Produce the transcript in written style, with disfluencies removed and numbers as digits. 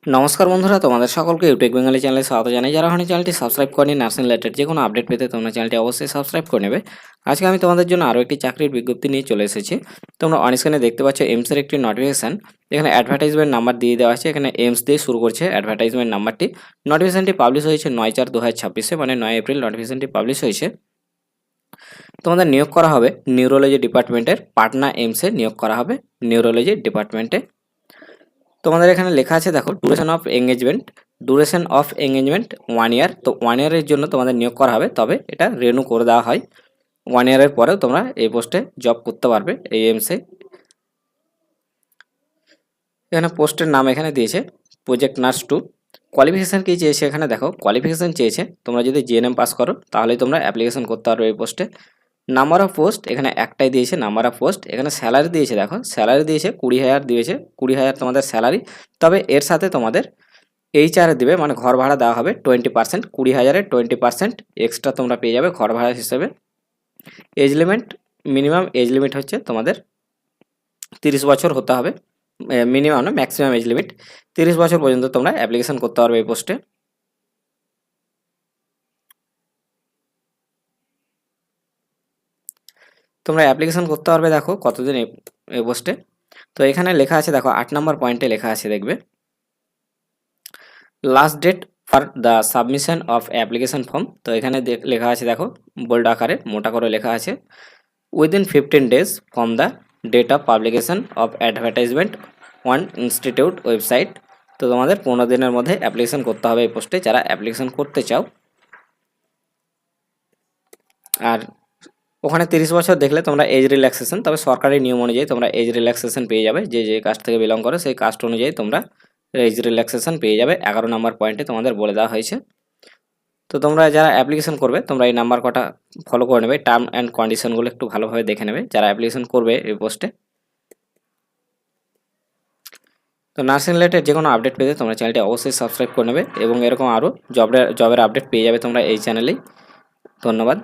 নমস্কার বন্ধুরা, তোমাদের সকলকে ইউটিউব বেঙ্গলি চ্যানেলে স্বাগত জানাই। যারা এখনো চ্যানেলটি সাবস্ক্রাইব করেনি, নার্সিং রিলেটেড যে কোনো আপডেট পেতে তোমরা চ্যানেলটি অবশ্যই সাবস্ক্রাইব করে নেবে। আজকে আমি তোমাদের জন্য আরও একটি চাকরির বিজ্ঞপ্তি নিয়ে চলে এসেছি। তোমরা অন স্ক্রিনে দেখতে পাচ্ছ এমসের একটি নোটিফিকেশান। এখানে অ্যাডভার্টাইজমেন্ট নাম্বার দিয়ে দেওয়া আছে। এখানে এমস দিয়ে শুরু করছে অ্যাডভার্টাইজমেন্ট নাম্বারটি। নোটিফিকেশানটি পাবলিশ হয়েছে 9/4/2026, মানে 9 এপ্রিল নোটিফিকেশানটি পাবলিশ হয়েছে। তোমাদের নিয়োগ করা হবে নিউরোলজি ডিপার্টমেন্টের, পাটনা এমসে নিয়োগ করা হবে নিউরোলজি ডিপার্টমেন্টে। তোমাদের এখানে লেখা আছে দেখো, ডুরেশন অফ এঙ্গেজমেন্ট 1 ইয়ার। তো 1 ইয়ারের জন্য তোমাদের নিয়োগ করা হবে, তবে এটা রেনু করে দেওয়া হয়। 1 ইয়ারের পরেও তোমরা এই পোস্টে জব করতে পারবে এই এমসে। এখানে পোস্টের নাম এখানে দিয়েছে প্রজেক্ট নার্স 2। কোয়ালিফিকেশান কী চেয়েছে এখানে দেখো, কোয়ালিফিকেশান চেয়েছে তোমরা যদি জিএনএম পাস করো তাহলেই তোমরা অ্যাপ্লিকেশন করতে পারবে এই পোস্টে। নাম্বার অফ পোস্ট এখানে একটাই দিয়েছে নাম্বার অফ পোস্ট। এখানে স্যালারি দিয়েছে দেখো, স্যালারি দিয়েছে 20,000 দিয়েছে, 20,000 তোমাদের স্যালারি। তবে এর সাথে তোমাদের এইচআর দিবে, মানে ঘর ভাড়া দেওয়া হবে 20%, 20,000-এর 20% এক্সট্রা তোমরা পেয়ে যাবে ঘর ভাড়া হিসেবে। Age limit, minimum age limit হচ্ছে তোমাদের 30 বছর হতে হবে। মিনিমাম না, ম্যাক্সিমাম এজ লিমিট 30 বছর পর্যন্ত তোমরা অ্যাপ্লিকেশন করতে পারবে এই পোস্টে। তোমরা অ্যাপ্লিকেশন করতে পারবে দেখো কতদিন এই পোস্টে। তো এখানে লেখা আছে দেখো 8 নম্বর পয়েন্টে লেখা আছে দেখবে, last date for the submission of application form. তো এখানে লেখা আছে দেখো, বোল্ড আকারে মোটা করে লেখা আছে, within 15 days from the date of publication of advertisement on institute website. তো তোমাদের 15 দিনের মধ্যে অ্যাপ্লিকেশন করতে হবে এই পোস্টে, যারা অ্যাপ্লিকেশন করতে চাও। আর ওখানে 30 বছর দেখলে তোমরা এজ রিল্যাক্সেশন, তবে সরকারি নিয়ম অনুযায়ী তোমরা এজ রিল্যাক্সেশন পেয়ে যাবে। যে যে কাস্ট থেকে বিলং করে সেই কাস্ট অনুযায়ী তোমরা এজ রিল্যাক্সেশন পেয়ে যাবে। 11 নম্বর পয়েন্টে তোমাদের বলে দেওয়া হয়েছে। তো তোমরা যারা অ্যাপ্লিকেশন করবে তোমরা এই নাম্বার কটা ফলো করে নেবে, টার্ম অ্যান্ড কন্ডিশনগুলো একটু ভালোভাবে দেখে নেবে যারা অ্যাপ্লিকেশন করবে এই পোস্টে। তো নার্সিং রিলেটেড যে কোনো আপডেট পেতে তোমরা চ্যানেলটি অবশ্যই সাবস্ক্রাইব করে নেবে, এবং এরকম আরও জবের আপডেট পেয়ে যাবে তোমরা এই চ্যানেলেই। ধন্যবাদ।